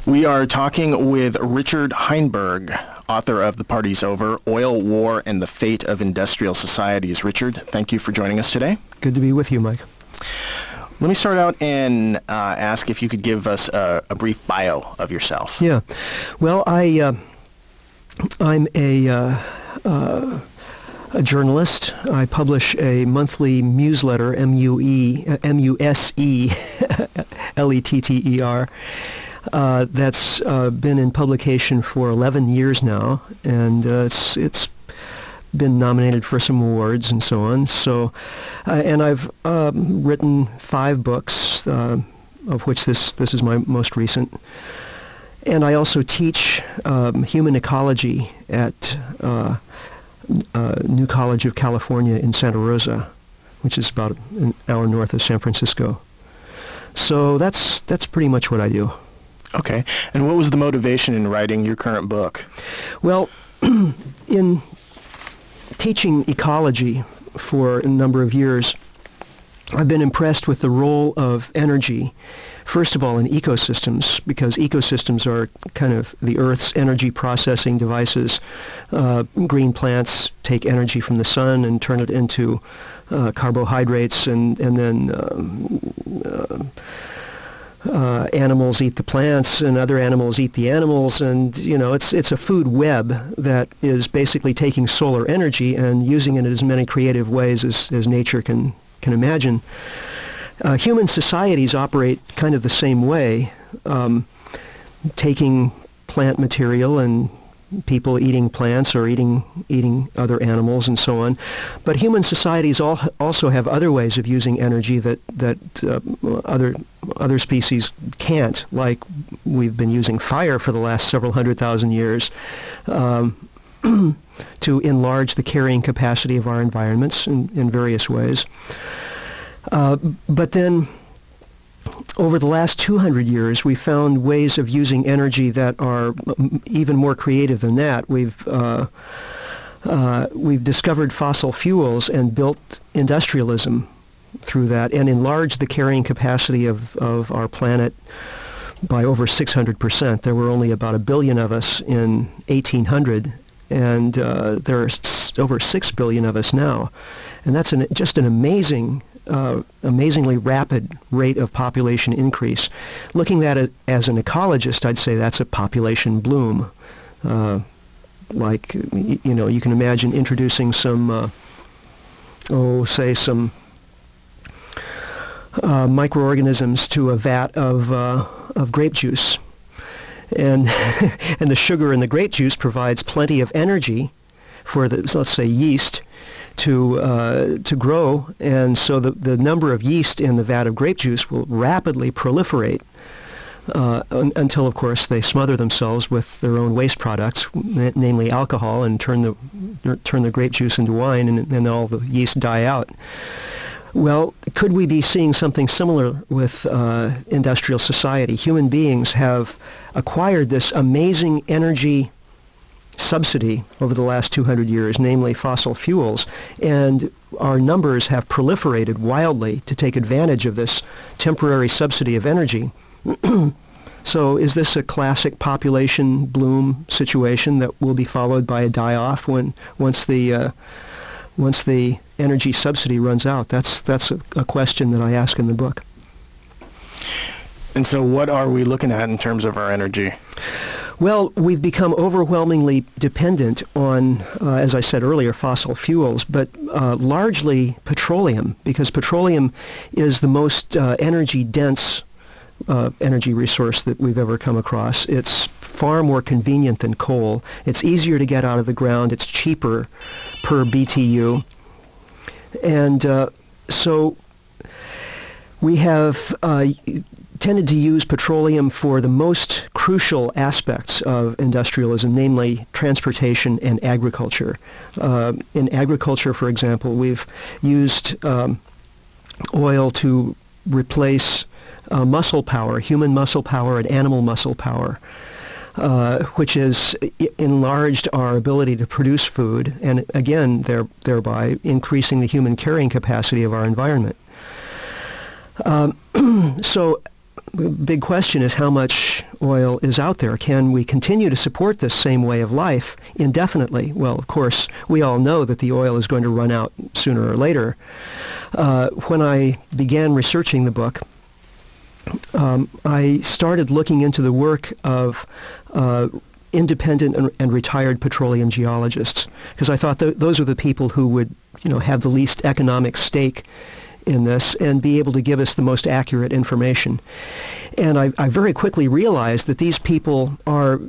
We are talking with Richard Heinberg, author of The Party's Over, Oil, War, and the Fate of Industrial Societies. Richard, thank you for joining us today. Good to be with you, Mike. Let me start out and ask if you could give us a brief bio of yourself. Yeah. Well, I'm a journalist. I publish a monthly newsletter, M-U-S-E-L-E-T-T-E-R. That's been in publication for 11 years now, and it's been nominated for some awards and so on. So, and I've written 5 books, of which this is my most recent. And I also teach human ecology at New College of California in Santa Rosa, which is about an hour north of San Francisco. So that's pretty much what I do. Okay. And what was the motivation in writing your current book? Well, in teaching ecology for a number of years, I've been impressed with the role of energy, first of all in ecosystems, because ecosystems are kind of the Earth's energy processing devices. Green plants take energy from the sun and turn it into carbohydrates, and then animals eat the plants, and other animals eat the animals, and it's a food web that is basically taking solar energy and using it in as many creative ways as nature can imagine. Human societies operate kind of the same way, taking plant material and people eating plants or eating other animals and so on. But human societies also have other ways of using energy that other species can't, like we've been using fire for the last several 100,000 years to enlarge the carrying capacity of our environments in various ways. But then over the last 200 years, we found ways of using energy that are even more creative than that. We've discovered fossil fuels and built industrialism through that, and enlarged the carrying capacity of our planet by over 600%. There were only about 1 billion of us in 1800, and there are over 6 billion of us now. And that's just an amazingly rapid rate of population increase. Looking at it as an ecologist, I'd say that's a population bloom. You can imagine introducing some, some microorganisms to a vat of grape juice, and and the sugar in the grape juice provides plenty of energy for the, let's say, yeast to grow, and so the number of yeast in the vat of grape juice will rapidly proliferate until, of course, they smother themselves with their own waste products, namely alcohol, and turn the grape juice into wine, and then all the yeast die out. Well, could we be seeing something similar with industrial society? Human beings have acquired this amazing energy subsidy over the last 200 years, namely fossil fuels, and our numbers have proliferated wildly to take advantage of this temporary subsidy of energy. So is this a classic population bloom situation that will be followed by a die-off once the energy subsidy runs out? That's a question that I ask in the book. And so what are we looking at in terms of our energy? Well, we've become overwhelmingly dependent on, as I said earlier, fossil fuels, but largely petroleum, because petroleum is the most energy-dense energy resource that we've ever come across. It's far more convenient than coal. It's easier to get out of the ground. It's cheaper per BTU. And so we have tended to use petroleum for the most crucial aspects of industrialism, namely transportation and agriculture. In agriculture, for example, we've used oil to replace muscle power, human muscle power and animal muscle power, which has enlarged our ability to produce food, and again, thereby increasing the human carrying capacity of our environment. So the big question is how much oil is out there. Can we continue to support this same way of life indefinitely? Well, of course, we all know that the oil is going to run out sooner or later. When I began researching the book, I started looking into the work of independent and retired petroleum geologists, because I thought those are the people who would, have the least economic stake in this and be able to give us the most accurate information. And I very quickly realized that these people are,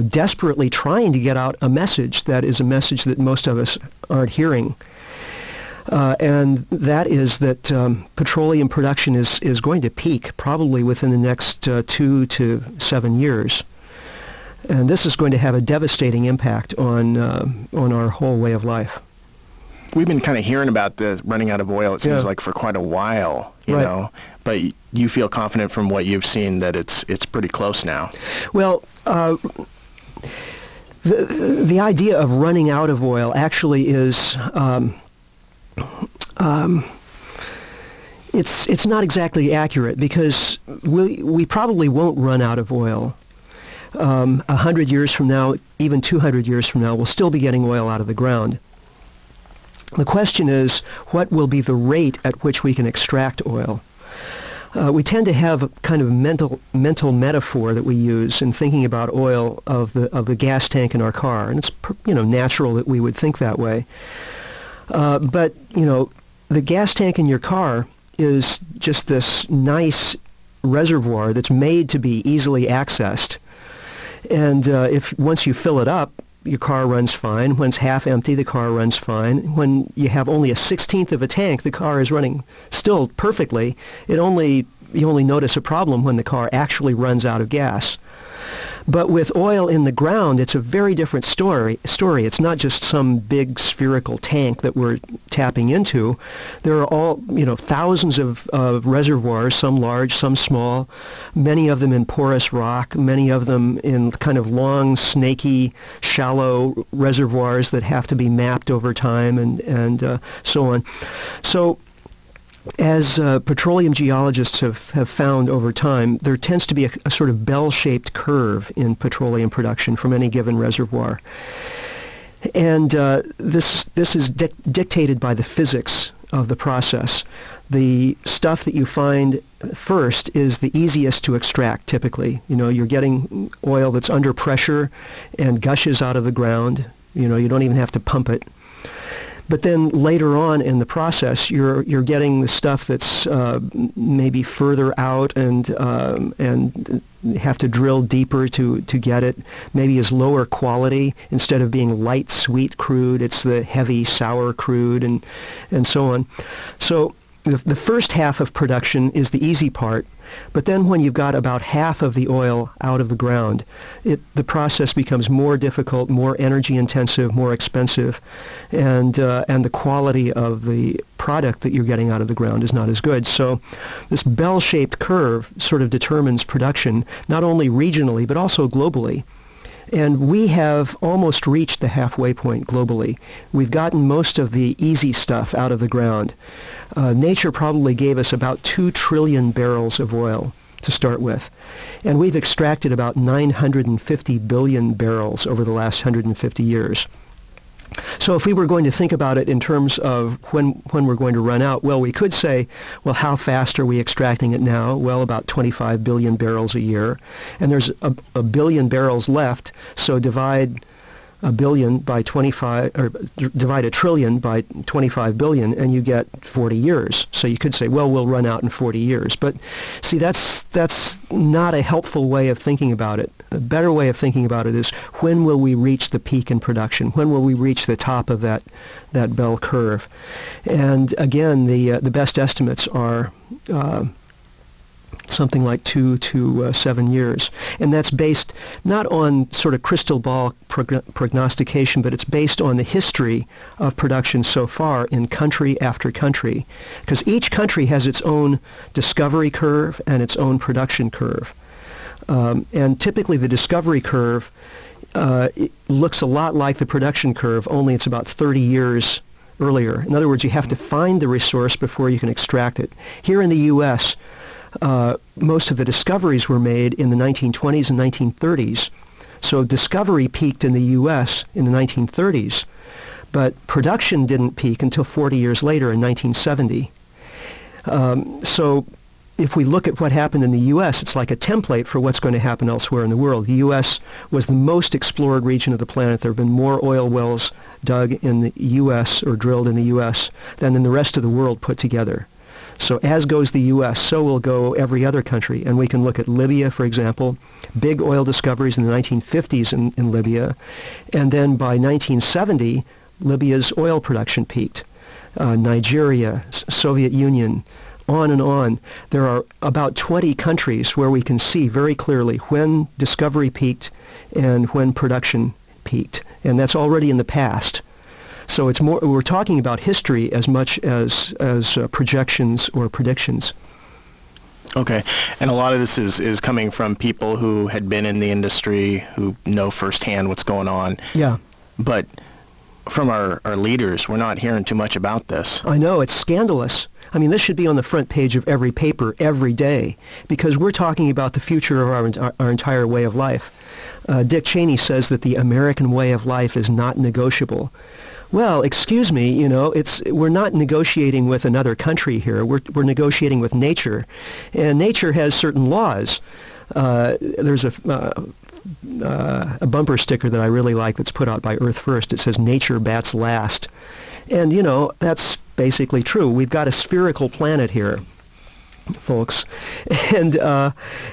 desperately trying to get out a message that is a message that most of us aren't hearing. And that is that petroleum production is going to peak probably within the next 2 to 7 years. And this is going to have a devastating impact on our whole way of life. We've been kind of hearing about the running out of oil, it seems like, for quite a while, you know. But you feel confident from what you've seen that it's pretty close now. Well, the idea of running out of oil actually is it's not exactly accurate, because we probably won't run out of oil. 100 years from now, even 200 years from now, we'll still be getting oil out of the ground. The question is, what will be the rate at which we can extract oil? We tend to have a kind of mental metaphor that we use in thinking about oil of the gas tank in our car, and it's natural that we would think that way. But the gas tank in your car is just this nice reservoir that's made to be easily accessed. And if once you fill it up, your car runs fine. When it's half empty, the car runs fine. When you have only a 1/16 of a tank, the car is running still perfectly. You only notice a problem when the car actually runs out of gas. But with oil in the ground, it's a very different story. It's not just some big spherical tank that we're tapping into. There are all, thousands of reservoirs, some large, some small, many of them in porous rock, many of them in kind of long, snaky, shallow reservoirs that have to be mapped over time and so on. So as petroleum geologists have found over time, there tends to be a sort of bell-shaped curve in petroleum production from any given reservoir. And this is dictated by the physics of the process. The stuff that you find first is the easiest to extract, typically. You're getting oil that's under pressure and gushes out of the ground. You don't even have to pump it. But then later on in the process, you're getting the stuff that's maybe further out and have to drill deeper to get it. Maybe is lower quality. Instead of being light sweet crude, it's the heavy sour crude and so on. So the first half of production is the easy part. But then when you've got about half of the oil out of the ground, the process becomes more difficult, more energy intensive, more expensive, and the quality of the product that you're getting out of the ground is not as good. So this bell-shaped curve sort of determines production, not only regionally, but also globally. And we have almost reached the halfway point globally. We've gotten most of the easy stuff out of the ground. Nature probably gave us about 2 trillion barrels of oil to start with. And we've extracted about 950 billion barrels over the last 150 years. So if we were going to think about it in terms of when we're going to run out, well, we could say, well, how fast are we extracting it now? Well, about 25 billion barrels a year. And there's a billion barrels left, so divide a billion by 25, or divide a trillion by 25 billion, and you get 40 years. So you could say, well, we'll run out in 40 years. But see, that's not a helpful way of thinking about it. A better way of thinking about it is, when will we reach the peak in production? When will we reach the top of that bell curve? And again, the best estimates are something like 2 to 7 years. And that's based not on sort of crystal ball prognostication, but it's based on the history of production so far in country after country. Because each country has its own discovery curve and its own production curve. And typically the discovery curve it looks a lot like the production curve, only it's about 30 years earlier. In other words, you have to find the resource before you can extract it. Here in the U.S., most of the discoveries were made in the 1920s and 1930s. So discovery peaked in the U.S. in the 1930s, but production didn't peak until 40 years later in 1970. So if we look at what happened in the U.S., it's like a template for what's going to happen elsewhere in the world. The U.S. was the most explored region of the planet. There have been more oil wells dug in the U.S. or drilled in the U.S. than in the rest of the world put together. So as goes the U.S., so will go every other country. And we can look at Libya, for example, big oil discoveries in the 1950s in Libya. And then by 1970, Libya's oil production peaked. Nigeria, Soviet Union, on and on. There are about 20 countries where we can see very clearly when discovery peaked and when production peaked. And that's already in the past. So it's more, we're talking about history as much as projections or predictions. Okay. And a lot of this is coming from people who had been in the industry, who know firsthand what's going on. Yeah. But from our leaders, we're not hearing too much about this. I know, it's scandalous. I mean, this should be on the front page of every paper every day, because we're talking about the future of our entire way of life. Dick Cheney says that the American way of life is not negotiable. Well, excuse me, you know, we're not negotiating with another country here. We're negotiating with nature, and nature has certain laws. There's a bumper sticker that I really like that's put out by Earth First. It says, "Nature bats last." And, you know, that's basically true. We've got a spherical planet here, folks, and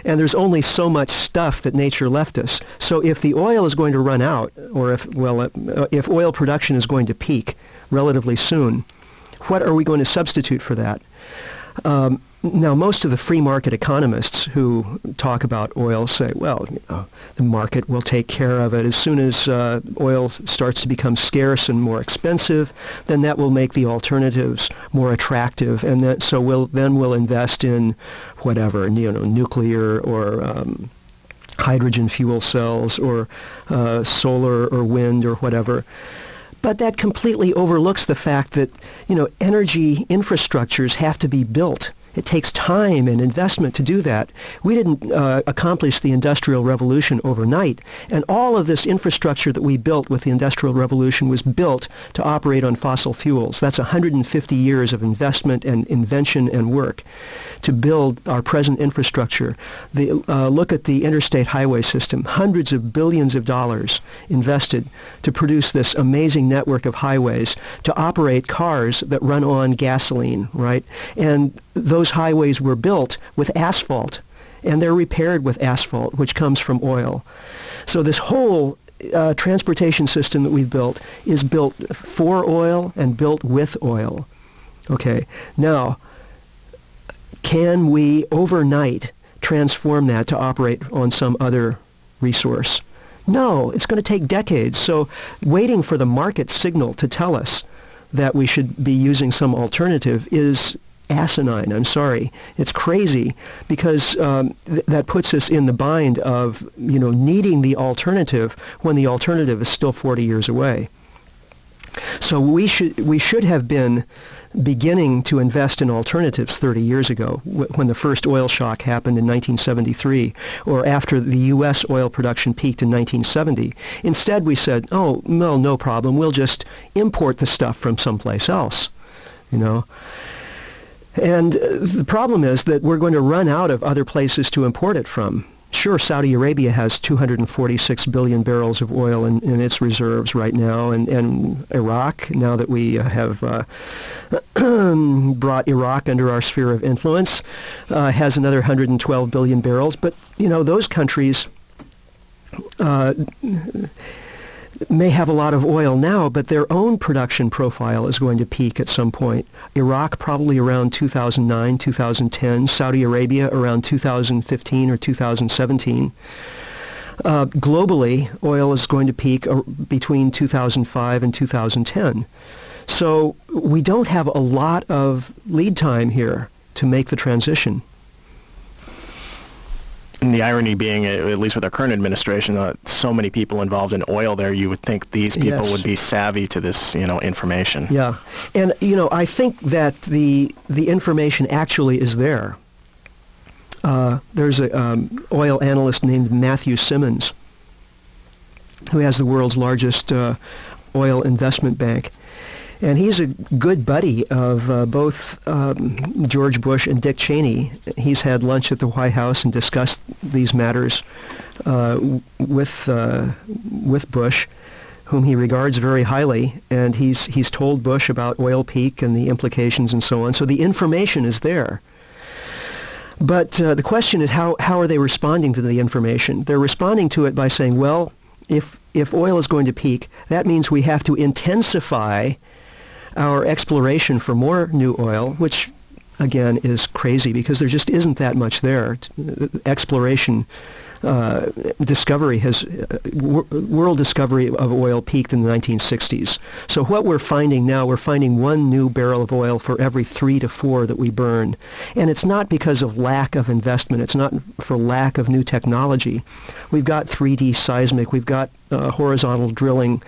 there's only so much stuff that nature left us. So if the oil is going to run out, or if oil production is going to peak relatively soon, what are we going to substitute for that? Now, most of the free market economists who talk about oil say, well, you know, the market will take care of it. As soon as oil starts to become scarce and more expensive, then that will make the alternatives more attractive, and we'll invest in whatever, you know, nuclear or hydrogen fuel cells or solar or wind or whatever. But that completely overlooks the fact that, you know, energy infrastructures have to be built. It takes time and investment to do that. We didn't accomplish the Industrial Revolution overnight, and all of this infrastructure that we built with the Industrial Revolution was built to operate on fossil fuels. That's 150 years of investment and invention and work to build our present infrastructure. Look at the interstate highway system, hundreds of billions of dollars invested to produce this amazing network of highways to operate cars that run on gasoline, right? And those highways were built with asphalt, and they're repaired with asphalt, which comes from oil. So this whole transportation system that we've built is built for oil and built with oil. Okay, now, can we overnight transform that to operate on some other resource? No, it's going to take decades. So waiting for the market signal to tell us that we should be using some alternative is asinine. I'm sorry. It's crazy, because that puts us in the bind of, you know, needing the alternative when the alternative is still 40 years away. So we should have been beginning to invest in alternatives 30 years ago, when the first oil shock happened in 1973, or after the U.S. oil production peaked in 1970. Instead, we said, oh, no problem. We'll just import the stuff from someplace else, you know. And the problem is that we're going to run out of other places to import it from. Sure, Saudi Arabia has 246 billion barrels of oil in its reserves right now, and Iraq, now that we have brought Iraq under our sphere of influence, has another 112 billion barrels. But, you know, those countries may have a lot of oil now, but their own production profile is going to peak at some point. Iraq probably around 2009, 2010. Saudi Arabia around 2015 or 2017. Globally, oil is going to peak between 2005 and 2010. So we don't have a lot of lead time here to make the transition. And the irony being, at least with our current administration, so many people involved in oil there, you would think these people would be savvy to this, you know, information. Yeah. And, you know, I think that the information actually is there. There's an oil analyst named Matthew Simmons, who has the world's largest oil investment bank. And he's a good buddy of both George Bush and Dick Cheney. He's had lunch at the White House and discussed these matters with Bush, whom he regards very highly. And he's told Bush about oil peak and the implications and so on. So the information is there. But the question is, how are they responding to the information? They're responding to it by saying, well, if oil is going to peak, that means we have to intensify our exploration for more new oil, which again is crazy because there just isn't that much there. Exploration, discovery world discovery of oil peaked in the 1960s. So what we're finding now, we're finding 1 new barrel of oil for every 3 to 4 that we burn. And it's not because of lack of investment. It's not for lack of new technology. We've got 3D seismic. We've got horizontal drilling.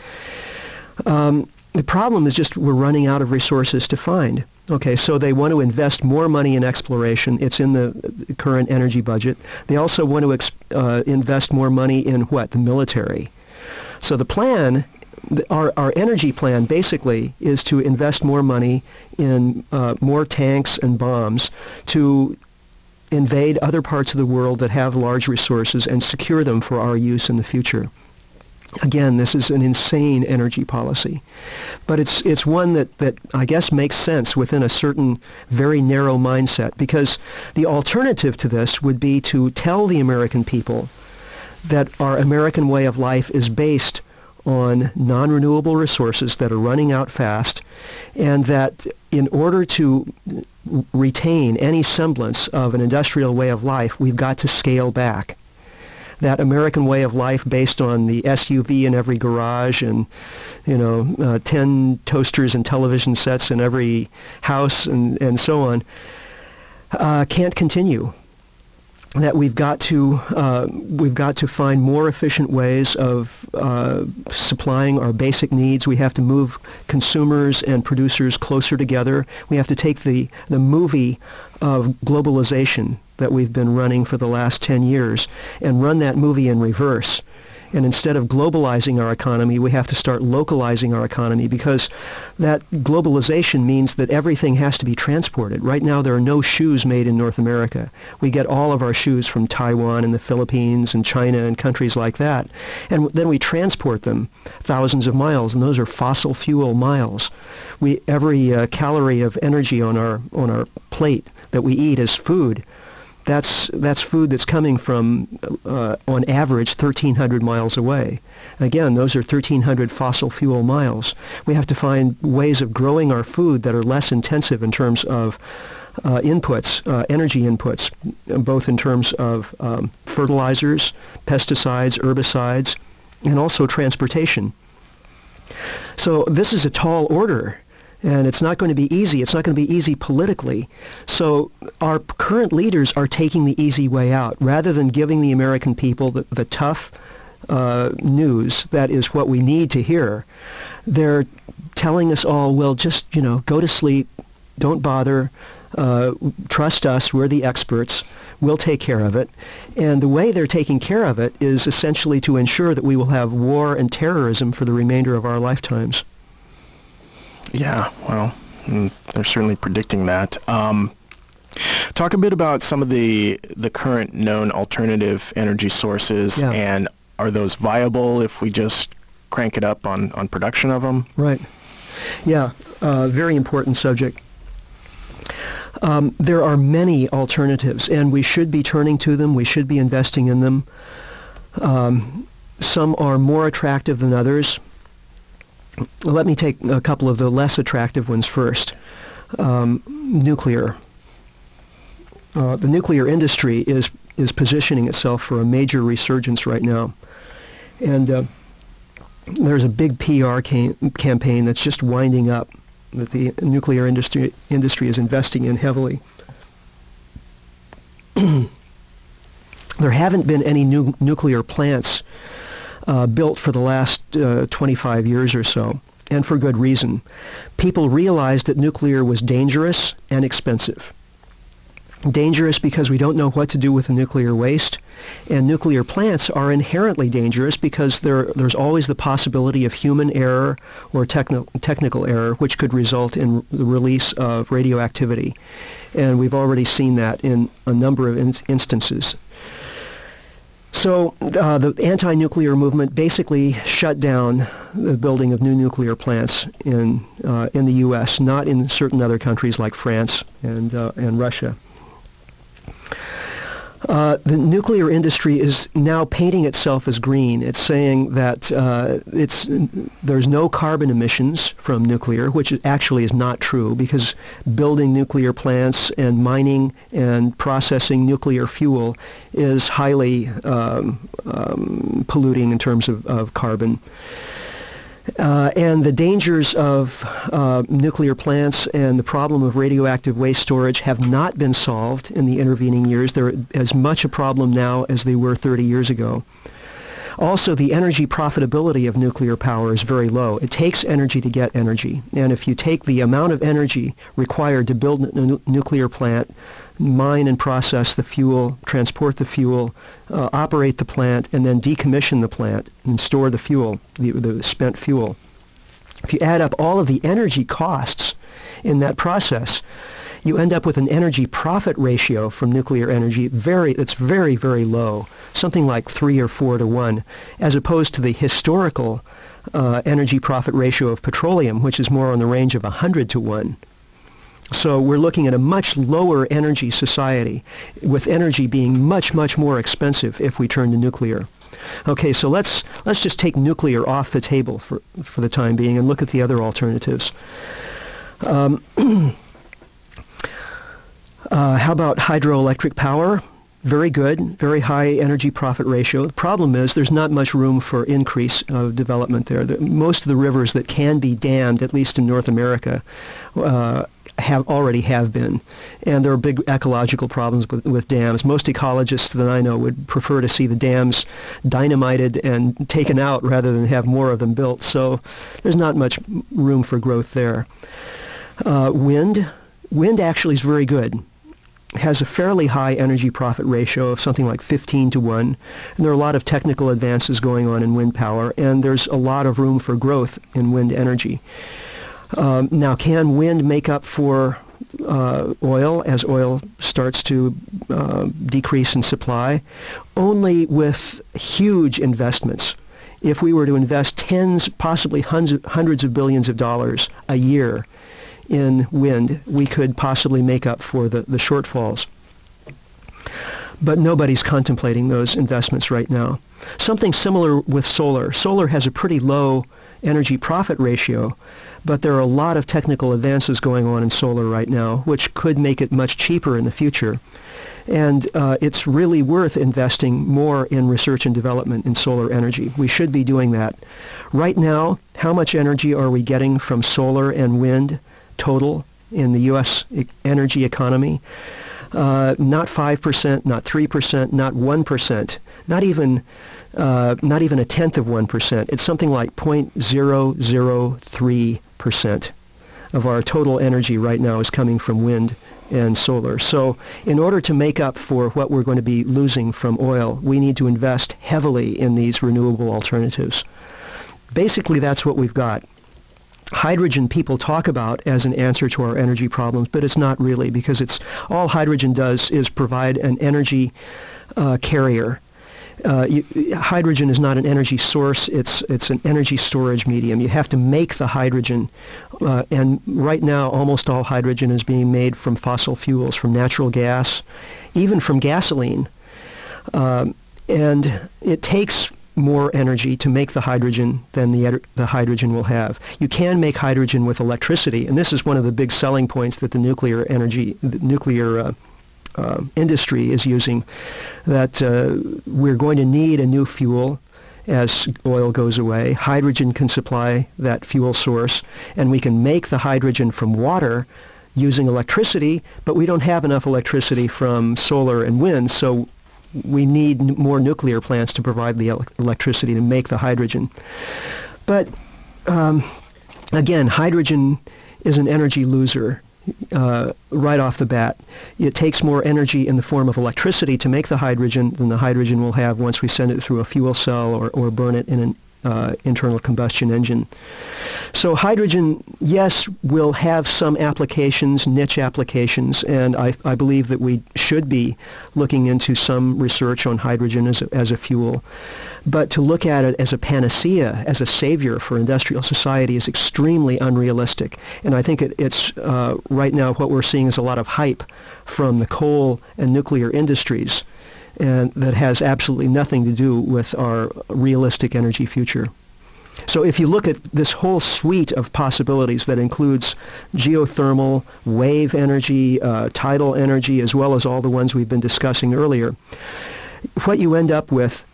The problem is just we're running out of resources to find. Okay, so they want to invest more money in exploration. It's in the current energy budget. They also want to invest more money in what? The military. So the plan, our energy plan basically is to invest more money in more tanks and bombs to invade other parts of the world that have large resources and secure them for our use in the future. Again, this is an insane energy policy, but it's one that I guess makes sense within a certain very narrow mindset, because the alternative to this would be to tell the American people that our American way of life is based on non-renewable resources that are running out fast, and that in order to retain any semblance of an industrial way of life, we've got to scale back. That American way of life based on the SUV in every garage and, 10 toasters and television sets in every house and so on, can't continue. That we've got to find more efficient ways of supplying our basic needs. We have to move consumers and producers closer together. We have to take the movie of globalization that we've been running for the last 10 years and run that movie in reverse. And instead of globalizing our economy, we have to start localizing our economy, because that globalization means that everything has to be transported. Right now, there are no shoes made in North America. We get all of our shoes from Taiwan and the Philippines and China and countries like that. And then we transport them thousands of miles, and those are fossil fuel miles. Every calorie of energy on our plate that we eat as food, that's food that's coming from, on average, 1,300 miles away. Again, those are 1,300 fossil fuel miles. We have to find ways of growing our food that are less intensive in terms of inputs, energy inputs, both in terms of fertilizers, pesticides, herbicides, and also transportation. So this is a tall order. And it's not going to be easy. It's not going to be easy politically. So our current leaders are taking the easy way out. Rather than giving the American people the tough news that is what we need to hear, they're telling us all, well, just, go to sleep, don't bother, trust us, we're the experts, we'll take care of it. And the way they're taking care of it is essentially to ensure that we will have war and terrorism for the remainder of our lifetimes. Yeah, well, they're certainly predicting that. Talk a bit about some of the current known alternative energy sources, and are those viable if we just crank it up on production of them? Right. Yeah, very important subject. There are many alternatives, and we should be turning to them. We should be investing in them. Some are more attractive than others. Let me take a couple of the less attractive ones first. Nuclear. The nuclear industry is positioning itself for a major resurgence right now. And there's a big PR campaign that's just winding up that the nuclear industry is investing in heavily. There haven't been any new nuclear plants built for the last 25 years or so, and for good reason. People realized that nuclear was dangerous and expensive. Dangerous because we don't know what to do with the nuclear waste. And nuclear plants are inherently dangerous because there's always the possibility of human error or technical error, which could result in the release of radioactivity. And we've already seen that in a number of instances. So the anti-nuclear movement basically shut down the building of new nuclear plants in the U.S., not in certain other countries like France and Russia. The nuclear industry is now painting itself as green. It's saying that there's no carbon emissions from nuclear, which actually is not true, because building nuclear plants and mining and processing nuclear fuel is highly polluting in terms of carbon. And the dangers of nuclear plants and the problem of radioactive waste storage have not been solved in the intervening years. They're as much a problem now as they were 30 years ago. Also, the energy profitability of nuclear power is very low. It takes energy to get energy. And if you take the amount of energy required to build a nuclear plant, mine and process the fuel, transport the fuel, operate the plant, and then decommission the plant and store the fuel, the spent fuel. If you add up all of the energy costs in that process, you end up with an energy profit ratio from nuclear energy that's very, very low, something like 3 or 4 to 1, as opposed to the historical energy profit ratio of petroleum, which is more on the range of 100 to 1. So we're looking at a much lower energy society, with energy being much, much more expensive if we turn to nuclear. Okay, so let's just take nuclear off the table for the time being and look at the other alternatives. How about hydroelectric power? Very good, very high energy profit ratio. The problem is there's not much room for increase of development there. Most of the rivers that can be dammed, at least in North America, have been. And there are big ecological problems with dams. Most ecologists that I know would prefer to see the dams dynamited and taken out rather than have more of them built. So there's not much room for growth there. Wind actually is very good. Has a fairly high energy profit ratio of something like 15 to 1. And there are a lot of technical advances going on in wind power, and there's a lot of room for growth in wind energy. Now, can wind make up for oil as oil starts to decrease in supply? Only with huge investments. If we were to invest tens, possibly hundreds of billions of dollars a year in wind, we could possibly make up for the shortfalls. But nobody's contemplating those investments right now. Something similar with solar. Solar has a pretty low energy profit ratio, but there are a lot of technical advances going on in solar right now, which could make it much cheaper in the future. And it's really worth investing more in research and development in solar energy. We should be doing that. Right now, how much energy are we getting from solar and wind total in the U.S. energy economy? Not 5%, not 3%, not 1%, not even a tenth of 1%. It's something like 0.003% of our total energy right now is coming from wind and solar. So in order to make up for what we're going to be losing from oil, we need to invest heavily in these renewable alternatives. Basically, that's what we've got. Hydrogen people talk about as an answer to our energy problems, but it's not really, because all hydrogen does is provide an energy carrier. Hydrogen is not an energy source, it's an energy storage medium. You have to make the hydrogen, and right now almost all hydrogen is being made from fossil fuels, from natural gas, even from gasoline. And it takes more energy to make the hydrogen than the hydrogen will have. You can make hydrogen with electricity, and this is one of the big selling points that the nuclear industry is using, that we're going to need a new fuel as oil goes away. Hydrogen can supply that fuel source, and we can make the hydrogen from water using electricity, but we don't have enough electricity from solar and wind, so we need more nuclear plants to provide the electricity to make the hydrogen. But again, hydrogen is an energy loser. right off the bat. It takes more energy in the form of electricity to make the hydrogen than the hydrogen will have once we send it through a fuel cell or burn it in an internal combustion engine. So hydrogen, yes, will have some applications, niche applications, and I believe that we should be looking into some research on hydrogen as a fuel. But to look at it as a panacea, as a savior for industrial society is extremely unrealistic. And I think it's right now what we're seeing is a lot of hype from the coal and nuclear industries, and that has absolutely nothing to do with our realistic energy future. So if you look at this whole suite of possibilities that includes geothermal, wave energy, tidal energy, as well as all the ones we've been discussing earlier, what you end up with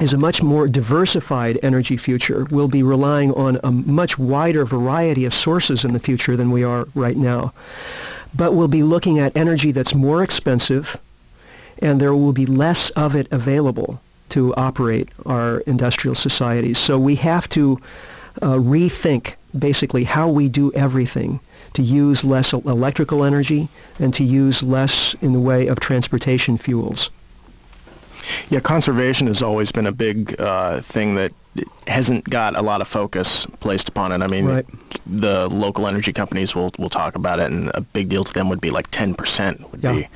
is a much more diversified energy future. We'll be relying on a much wider variety of sources in the future than we are right now. But we'll be looking at energy that's more expensive, and there will be less of it available to operate our industrial societies. So we have to rethink basically how we do everything, to use less electrical energy and to use less in the way of transportation fuels. Yeah, conservation has always been a big thing that hasn't got a lot of focus placed upon it. I mean, right. The local energy companies will talk about it, and a big deal to them would be like 10% would be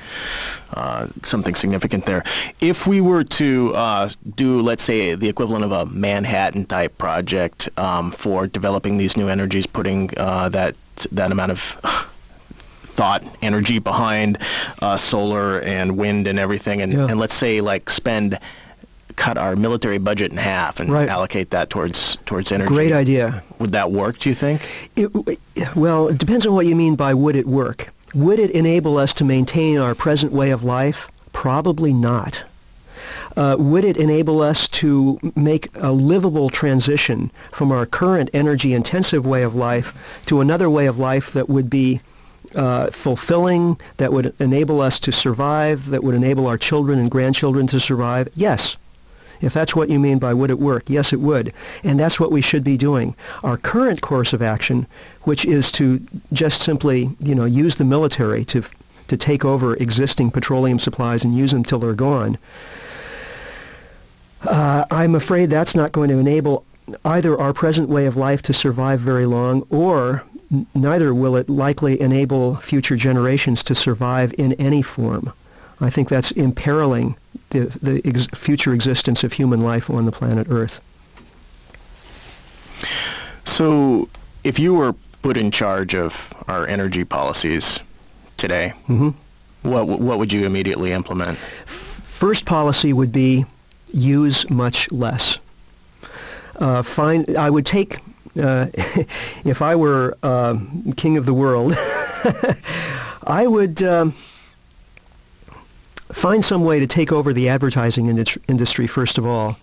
something significant there. If we were to do, let's say, the equivalent of a Manhattan-type project for developing these new energies, putting that amount of thought, energy behind solar and wind and everything, and let's say cut our military budget in half and allocate that towards energy. Great idea. Would that work, do you think? Well, it depends on what you mean by would it work. Would it enable us to maintain our present way of life? Probably not. Would it enable us to make a livable transition from our current energy-intensive way of life to another way of life that would be fulfilling, that would enable us to survive, that would enable our children and grandchildren to survive? Yes. If that's what you mean by would it work, yes, it would. And that's what we should be doing. Our current course of action, which is to just simply, use the military to take over existing petroleum supplies and use them till they're gone, I'm afraid that's not going to enable either our present way of life to survive very long, or neither will it likely enable future generations to survive in any form. I think that's imperiling the future existence of human life on the planet Earth. So if you were put in charge of our energy policies today, what would you immediately implement? First policy would be use much less. I would take, if I were king of the world, I would find some way to take over the advertising industry, first of all.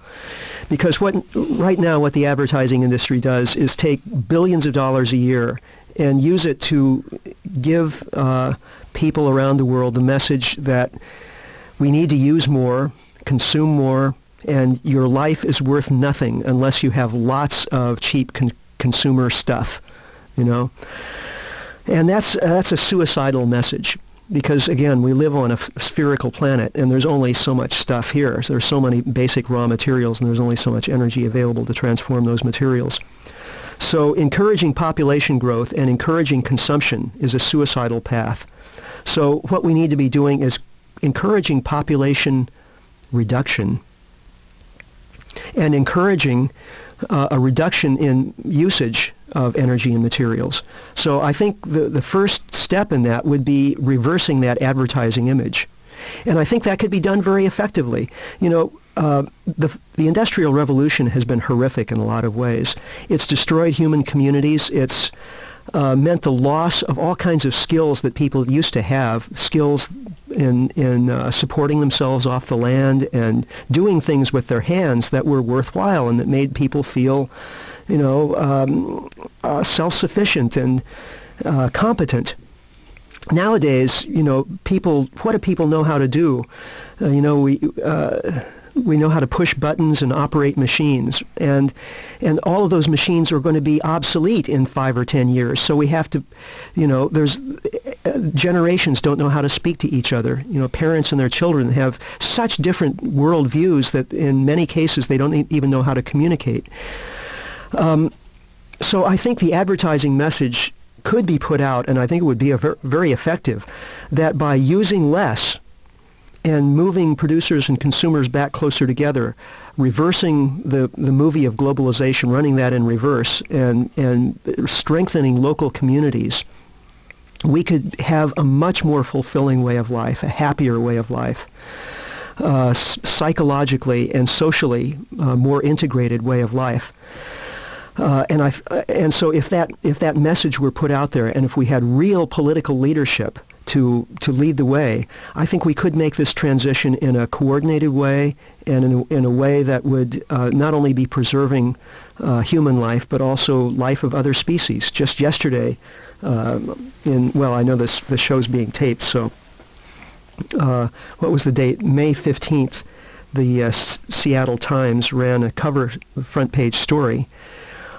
Because right now what the advertising industry does is take billions of dollars a year and use it to give people around the world the message that we need to use more, consume more, and your life is worth nothing unless you have lots of cheap consumer stuff, And that's a suicidal message. Because, again, we live on a spherical planet, and there's only so much stuff here. So there's so many basic raw materials, and there's only so much energy available to transform those materials. So encouraging population growth and encouraging consumption is a suicidal path. So what we need to be doing is encouraging population reduction and encouraging a reduction in usage of energy and materials. So I think the first step in that would be reversing that advertising image. And I think that could be done very effectively. The Industrial Revolution has been horrific in a lot of ways. It's destroyed human communities. It's meant the loss of all kinds of skills that people used to have, skills in supporting themselves off the land and doing things with their hands that were worthwhile and that made people feel, self-sufficient and competent. Nowadays, what do people know how to do? We know how to push buttons and operate machines, and all of those machines are going to be obsolete in 5 or 10 years. So we have to, there's generations don't know how to speak to each other. Parents and their children have such different world views that in many cases they don't even know how to communicate. So I think the advertising message could be put out, and I think it would be very effective, that by using less and moving producers and consumers back closer together, reversing the movie of globalization, running that in reverse, and strengthening local communities, we could have a much more fulfilling way of life, a happier way of life, psychologically and socially more integrated way of life. And so if that message were put out there, and if we had real political leadership to lead the way, I think we could make this transition in a coordinated way, and in a way that would not only be preserving human life, but also life of other species. Just yesterday, I know the show's being taped, so what was the date? May 15th, the Seattle Times ran a cover front page story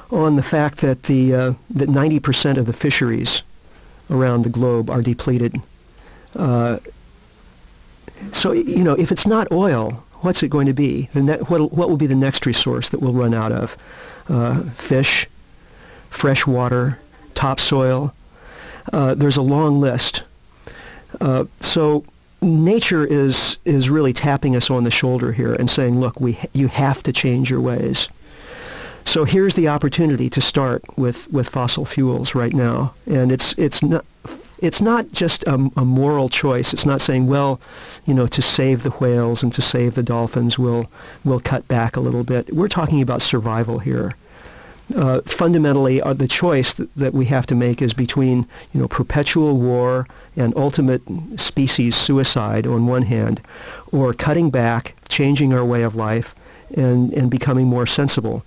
on the fact that that 90% of the fisheries around the globe are depleted. So if it's not oil, what's it going to be? What will be the next resource that we'll run out of? Fish, fresh water, topsoil. There's a long list. So nature is really tapping us on the shoulder here and saying, look, you have to change your ways. So here's the opportunity to start with fossil fuels right now, and it's not just a moral choice. It's not saying, to save the whales and to save the dolphins, we'll cut back a little bit. We're talking about survival here. Fundamentally, the choice that we have to make is between perpetual war and ultimate species suicide on one hand, or cutting back, changing our way of life, and becoming more sensible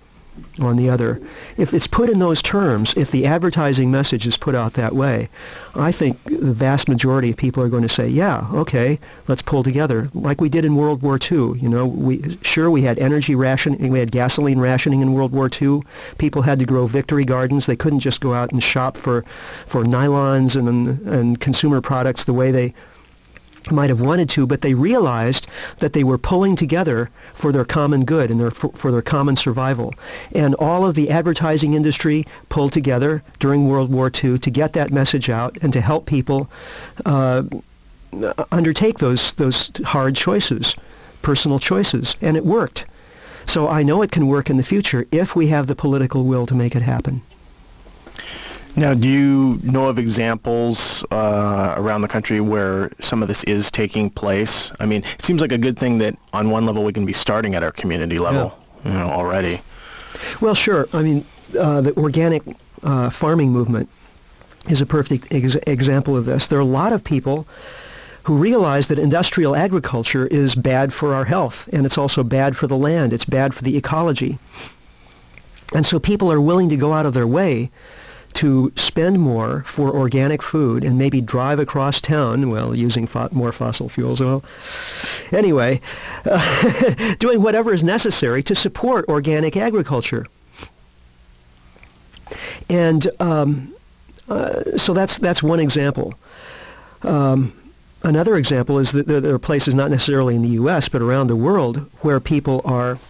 on the other. If it's put in those terms, if the advertising message is put out that way, I think the vast majority of people are going to say, yeah, okay, let's pull together, like we did in World War II. We had energy rationing, we had gasoline rationing in World War II. People had to grow victory gardens. They couldn't just go out and shop for nylons and consumer products the way they might have wanted to, but they realized that they were pulling together for their common good and for their common survival. And all of the advertising industry pulled together during World War II to get that message out and to help people undertake those hard choices, personal choices, and it worked. So I know it can work in the future if we have the political will to make it happen. Now, do you know of examples around the country where some of this is taking place? I mean, it seems like a good thing that on one level we can be starting at our community level, already. Well, sure. I mean, the organic farming movement is a perfect example of this. There are a lot of people who realize that industrial agriculture is bad for our health, and it's also bad for the land. It's bad for the ecology. And so people are willing to go out of their way to spend more for organic food and maybe drive across town, using more fossil fuels. Anyway, doing whatever is necessary to support organic agriculture. And so that's one example. Another example is that there are places, not necessarily in the U.S., but around the world, where people are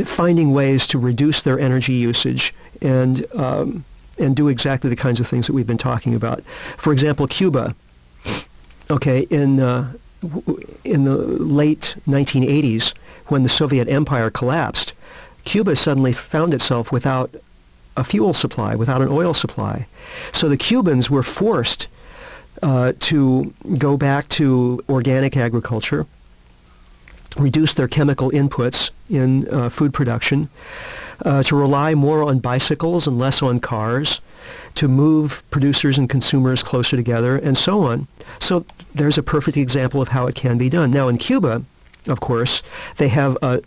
finding ways to reduce their energy usage and do exactly the kinds of things that we've been talking about. For example, Cuba. Okay, in the late 1980s, when the Soviet Empire collapsed, Cuba suddenly found itself without a fuel supply, without an oil supply. So the Cubans were forced to go back to organic agriculture, reduce their chemical inputs in food production, to rely more on bicycles and less on cars, to move producers and consumers closer together, and so on. So there's a perfect example of how it can be done. Now in Cuba, of course, they have a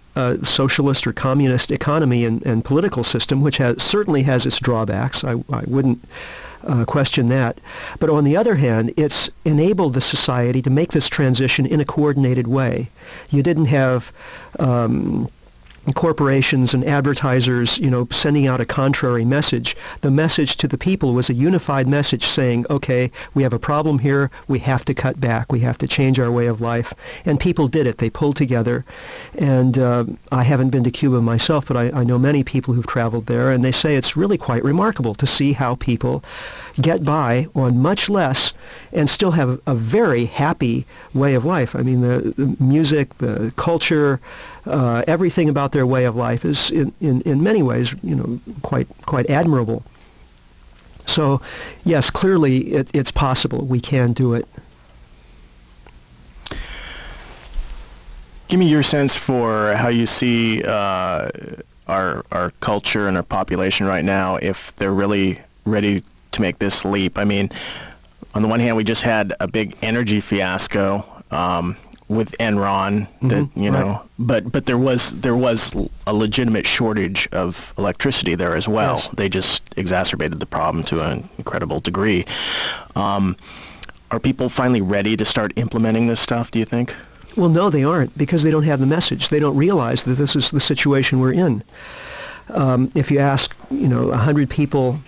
socialist or communist economy and political system, which certainly has its drawbacks. I wouldn't question that. But on the other hand, it's enabled the society to make this transition in a coordinated way. You didn't have corporations and advertisers, sending out a contrary message. The message to the people was a unified message saying, okay, we have a problem here, we have to cut back, we have to change our way of life. And people did it. They pulled together. And I haven't been to Cuba myself, but I know many people who've traveled there, and they say it's really quite remarkable to see how people get by on much less and still have a very happy way of life. I mean, the music, the culture, everything about their way of life is in many ways, quite admirable. So, yes, clearly it's possible. We can do it. Give me your sense for how you see our culture and our population right now, if they're really ready to make this leap. I mean, on the one hand, we just had a big energy fiasco with Enron, that right. but there was a legitimate shortage of electricity there as well. Yes. They just exacerbated the problem to an incredible degree. Are people finally ready to start implementing this stuff, do you think? Well, no, they aren't, because they don't have the message. They don't realize that this is the situation we're in. If you ask, 100 people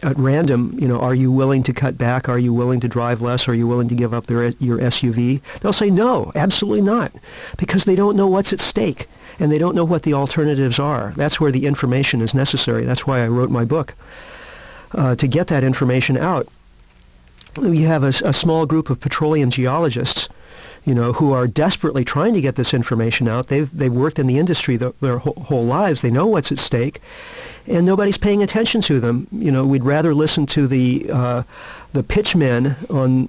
at random, are you willing to cut back? Are you willing to drive less? Are you willing to give up your SUV? They'll say no, absolutely not, because they don't know what's at stake, and they don't know what the alternatives are. That's where the information is necessary. That's why I wrote my book, to get that information out. We have a small group of petroleum geologists, who are desperately trying to get this information out. They've worked in the industry their whole lives. They know what's at stake, and nobody's paying attention to them. We'd rather listen to the pitchmen on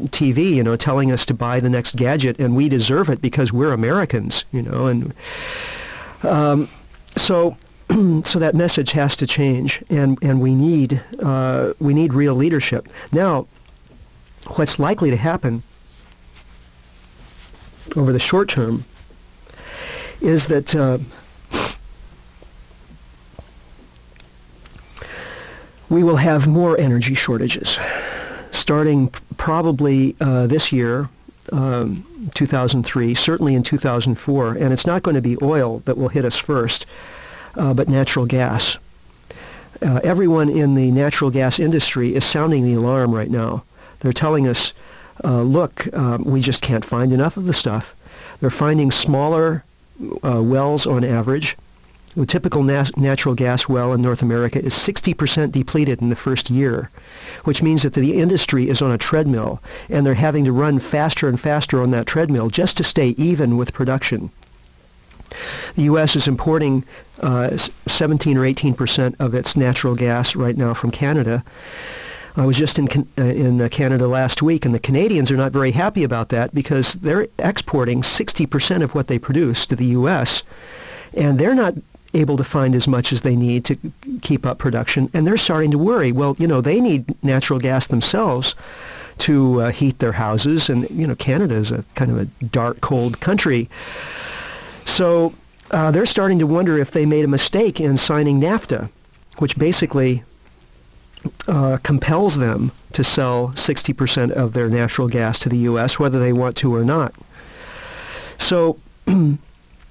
TV, telling us to buy the next gadget, and we deserve it because we're Americans, and so that message has to change, and we need real leadership. Now, what's likely to happen over the short term is that we will have more energy shortages starting probably this year, 2003, certainly in 2004, and it's not going to be oil that will hit us first, but natural gas. Everyone in the natural gas industry is sounding the alarm right now. They're telling us, look, we just can't find enough of the stuff. They're finding smaller wells on average. The typical natural gas well in North America is 60% depleted in the first year, which means that the industry is on a treadmill, and they're having to run faster and faster on that treadmill just to stay even with production. The U.S. is importing 17 or 18% of its natural gas right now from Canada. I was just in Canada last week, and the Canadians are not very happy about that because they're exporting 60% of what they produce to the U.S., and they're not able to find as much as they need to keep up production, and they're starting to worry. Well, they need natural gas themselves to heat their houses, and, Canada is a kind of a dark, cold country. So they're starting to wonder if they made a mistake in signing NAFTA, which basically compels them to sell 60% of their natural gas to the U.S., whether they want to or not. So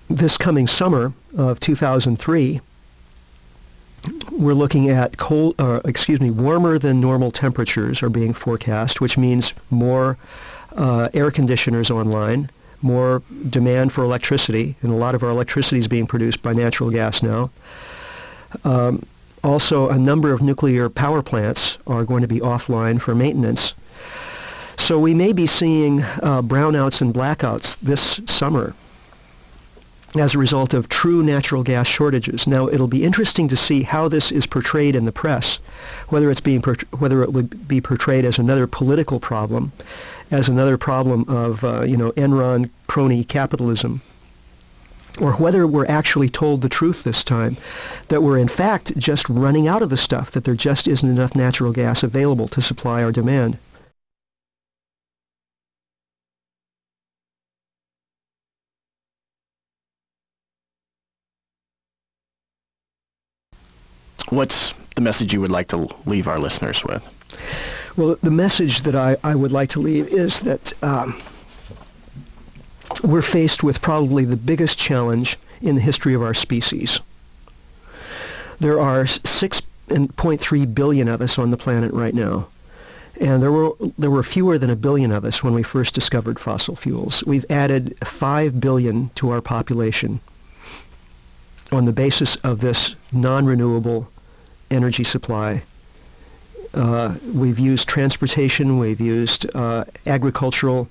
this coming summer of 2003, we're looking at warmer than normal temperatures are being forecast, which means more air conditioners online, more demand for electricity, and a lot of our electricity is being produced by natural gas now. Also, a number of nuclear power plants are going to be offline for maintenance. So we may be seeing brownouts and blackouts this summer as a result of true natural gas shortages. Now, it'll be interesting to see how this is portrayed in the press, whether it would be portrayed as another political problem, as another problem of Enron crony capitalism, or whether we're actually told the truth this time, that we're in fact just running out of the stuff, that there just isn't enough natural gas available to supply our demand. What's the message you would like to leave our listeners with? Well, the message that I would like to leave is that we're faced with probably the biggest challenge in the history of our species. There are 6.3 billion of us on the planet right now. And there were fewer than 1 billion of us when we first discovered fossil fuels. We've added 5 billion to our population on the basis of this non-renewable energy supply. We've used transportation, we've used agricultural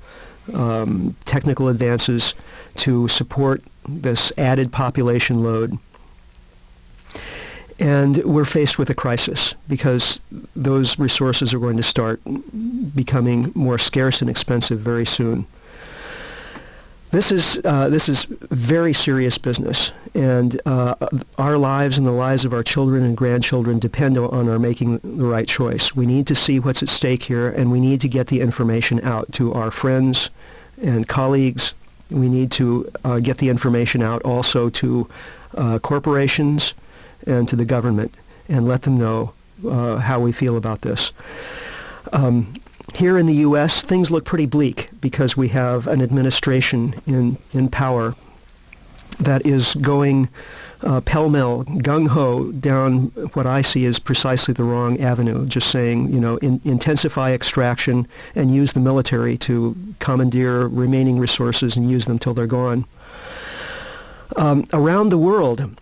technical advances to support this added population load. And we're faced with a crisis because those resources are going to start becoming more scarce and expensive very soon. This is very serious business, and our lives and the lives of our children and grandchildren depend on our making the right choice. We need to see what's at stake here, and we need to get the information out to our friends and colleagues. We need to get the information out also to corporations and to the government, and let them know how we feel about this. Here in the U.S., things look pretty bleak because we have an administration in power that is going pell-mell, gung-ho down what I see as precisely the wrong avenue, just saying, intensify extraction and use the military to commandeer remaining resources and use them till they're gone. Around the world,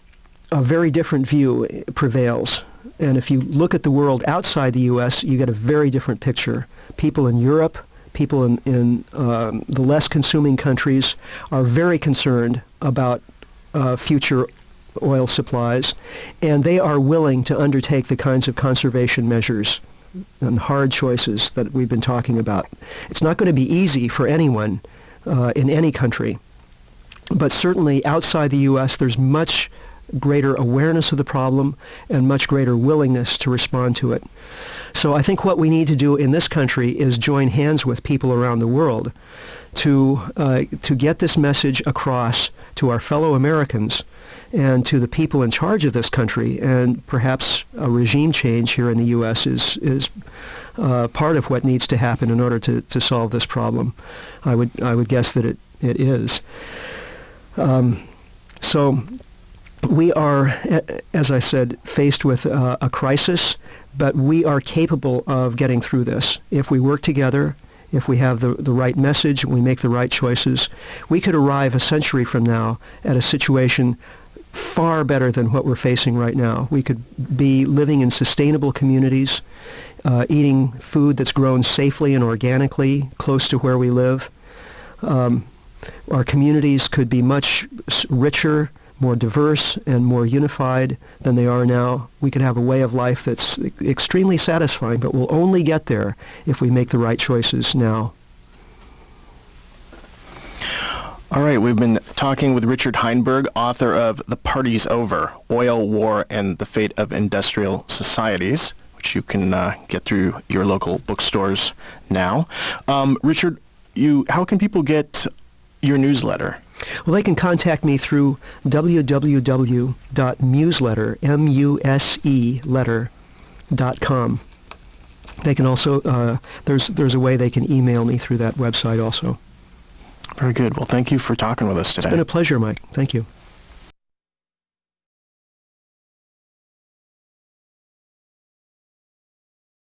a very different view prevails. And if you look at the world outside the U.S., you get a very different picture. People in Europe, people in the less consuming countries are very concerned about future oil supplies, and they are willing to undertake the kinds of conservation measures and hard choices that we've been talking about. It's not going to be easy for anyone in any country, but certainly outside the U.S. there's much greater awareness of the problem and much greater willingness to respond to it. So I think what we need to do in this country is join hands with people around the world to get this message across to our fellow Americans and to the people in charge of this country. And perhaps a regime change here in the U.S. is part of what needs to happen in order to solve this problem. I would guess that it is. So we are, as I said, faced with a crisis, but we are capable of getting through this. If we work together, if we have the right message, we make the right choices, we could arrive a century from now at a situation far better than what we're facing right now. We could be living in sustainable communities, eating food that's grown safely and organically close to where we live. Our communities could be much richer, more diverse, and more unified than they are now. We could have a way of life that's extremely satisfying, but we'll only get there if we make the right choices now. All right, we've been talking with Richard Heinberg, author of The Party's Over, Oil, War, and the Fate of Industrial Societies, which you can get through your local bookstores now. Richard, how can people get your newsletter? Well, they can contact me through www.museletter.com. They can also, there's a way they can email me through that website also. Very good. Well, thank you for talking with us today. It's been a pleasure, Mike. Thank you.